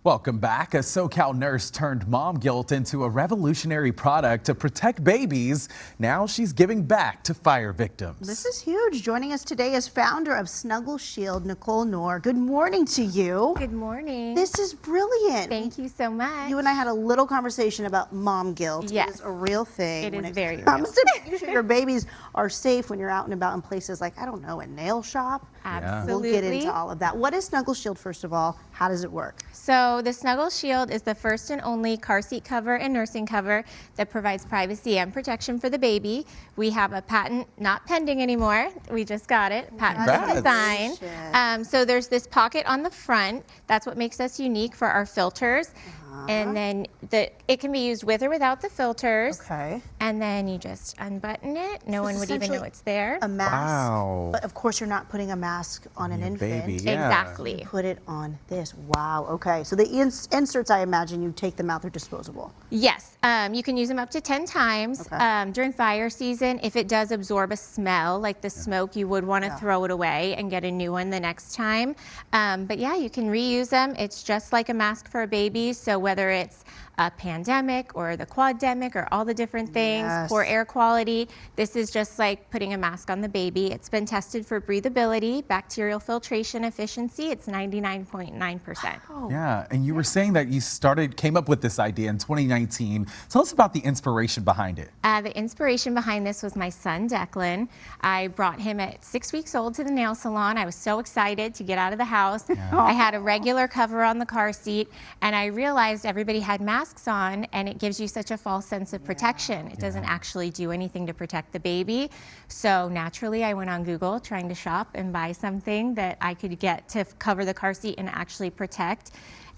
Welcome back. A SoCal nurse turned mom guilt into a revolutionary product to protect babies. Now she's giving back to fire victims. This is huge. Joining us today is founder of Snuggle Shield, Nicole Knorr. Good morning to you. Good morning. This is brilliant. Thank you so much. You and I had a little conversation about mom guilt. Yes. It is a real thing. It is very real. Comes to making sure your babies are safe when you're out and about in places like, I don't know, a nail shop. Absolutely. We'll get into all of that. What is Snuggle Shield, first of all? How does it work? So the Snuggle Shield is the first and only car seat cover and nursing cover that provides privacy and protection for the baby. We have a patent, not pending anymore. We just got it, patent design. So there's this pocket on the front. That's what makes us unique for our filters. And then it can be used with or without the filters. Okay. And then you just unbutton it. No one would even know it's there. A mask. Wow. But of course, you're not putting a mask on an infant. Baby, yeah. Exactly. You put it on this. Wow. Okay. So the inserts, I imagine, you take them out. They're disposable. Yes. You can use them up to 10 times. Okay. During fire season, if it does absorb a smell, like the smoke, you would want to throw it away and get a new one the next time. But yeah, you can reuse them. It's just like a mask for a baby. So whether it's a pandemic or the quademic or all the different things, poor air quality, this is just like putting a mask on the baby. It's been tested for breathability, bacterial filtration efficiency. It's 99.9%. Oh. Yeah, and you were saying that you came up with this idea in 2019. Tell us about the inspiration behind it. The inspiration behind this was my son, Declan. I brought him at 6 weeks old to the nail salon. I was so excited to get out of the house. I had a regular cover on the car seat, and I realized everybody had masks on, and it gives you such a false sense of protection. It doesn't actually do anything to protect the baby. So naturally, I went on Google trying to shop and buy something that I could get to cover the car seat and actually protect.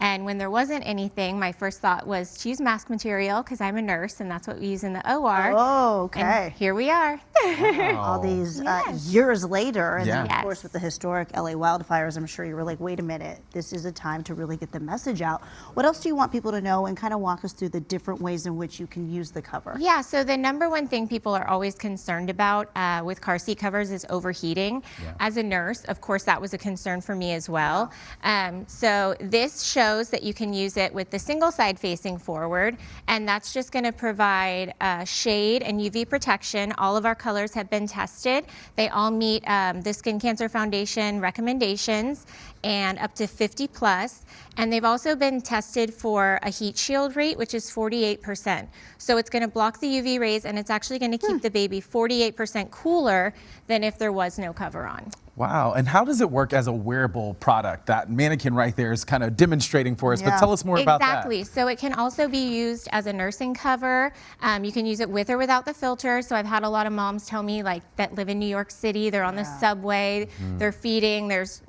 And when there wasn't anything, my first thought was to use mask material, because I'm a nurse and that's what we use in the OR. Oh, okay. And here we are. Wow. All these years later, and then, Yeah. of course with the historic LA wildfires, I'm sure you were like, wait a minute, this is a time to really get the message out. What else do you want people to know, and kind of walk us through the different ways in which you can use the cover? Yeah, so the number one thing people are always concerned about with car seat covers is overheating. As a nurse, of course, that was a concern for me as well. So this shows that you can use it with the single side facing forward, and that's just going to provide shade and UV protection. All of our colors have been tested. They all meet the Skin Cancer Foundation recommendations, and up to 50 plus. And they've also been tested for a heat shield rate, which is 48%. So it's going to block the UV rays, and it's actually going to keep the baby 48% cooler than if there was no cover on. Wow, and how does it work as a wearable product? That mannequin right there is kind of demonstrating for us, but tell us more about that. Exactly, so it can also be used as a nursing cover. You can use it with or without the filter. So I've had a lot of moms tell me like that live in New York City, they're on the subway, they're feeding, there's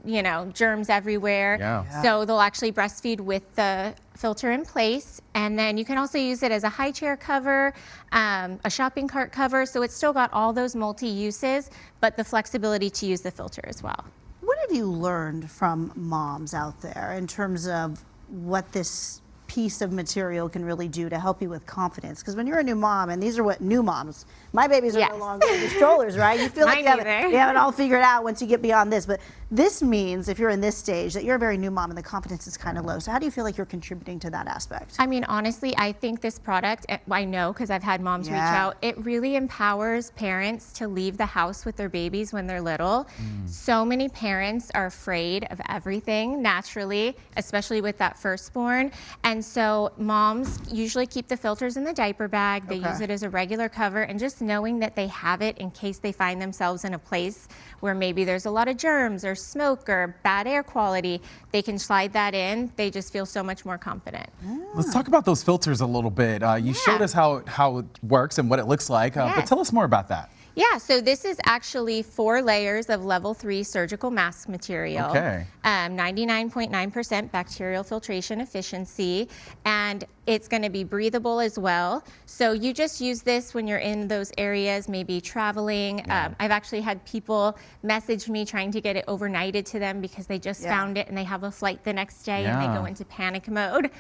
germs everywhere. So they'll actually breastfeed with the filter in place, and then you can also use it as a high chair cover, a shopping cart cover, so it's still got all those multi-uses, but the flexibility to use the filter as well. What have you learned from moms out there in terms of what this piece of material can really do to help you with confidence? Because when you're a new mom, and these are what new moms, my babies are no longer in the strollers, right? You feel like you have it all figured out once you get beyond this. But this means, if you're in this stage, that you're a very new mom and the confidence is kind of low. So how do you feel like you're contributing to that aspect? I mean, honestly, I think this product, I know because I've had moms reach out, it really empowers parents to leave the house with their babies when they're little. So many parents are afraid of everything naturally, especially with that firstborn. And so moms usually keep the filters in the diaper bag. They use it as a regular cover, and just knowing that they have it in case they find themselves in a place where maybe there's a lot of germs or smoke or bad air quality, they can slide that in. They just feel so much more confident. Let's talk about those filters a little bit. You showed us how it works and what it looks like, but tell us more about that. Yeah, so this is actually 4 layers of level 3 surgical mask material. 99.9% bacterial filtration efficiency, and it's going to be breathable as well. So you just use this when you're in those areas, maybe traveling. I've actually had people message me trying to get it overnighted to them because they just found it and they have a flight the next day and they go into panic mode.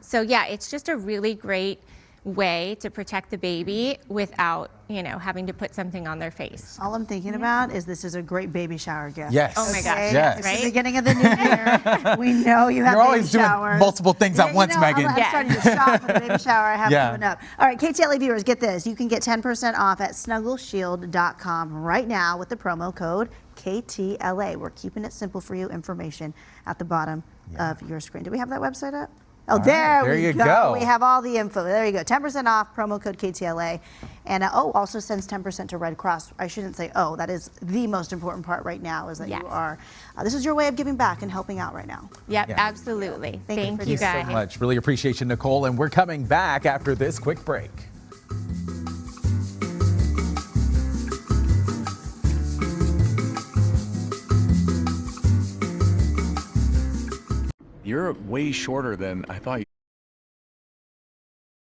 So yeah, it's just a really great way to protect the baby without, having to put something on their face. All I'm thinking about is this is a great baby shower gift. Yes. Oh my gosh. Yes. It's Right? the beginning of the new year. We know you have You're baby always doing showers. multiple things at once, Megan. I'm starting to shop for the baby shower I have Yeah. coming up. All right, KTLA viewers, get this. You can get 10% off at snuggleshield.com right now with the promo code KTLA. We're keeping it simple for you. Information at the bottom of your screen. Do we have that website up? Oh, there we go. We have all the info. There you go. 10% off, promo code KTLA. And also sends 10% to Red Cross. I shouldn't say, that is the most important part right now is that you are, this is your way of giving back and helping out right now. Yep, absolutely. Thank you Thank guys. you so much. Really appreciate you, Nicole. And we're coming back after this quick break. You're way shorter than I thought.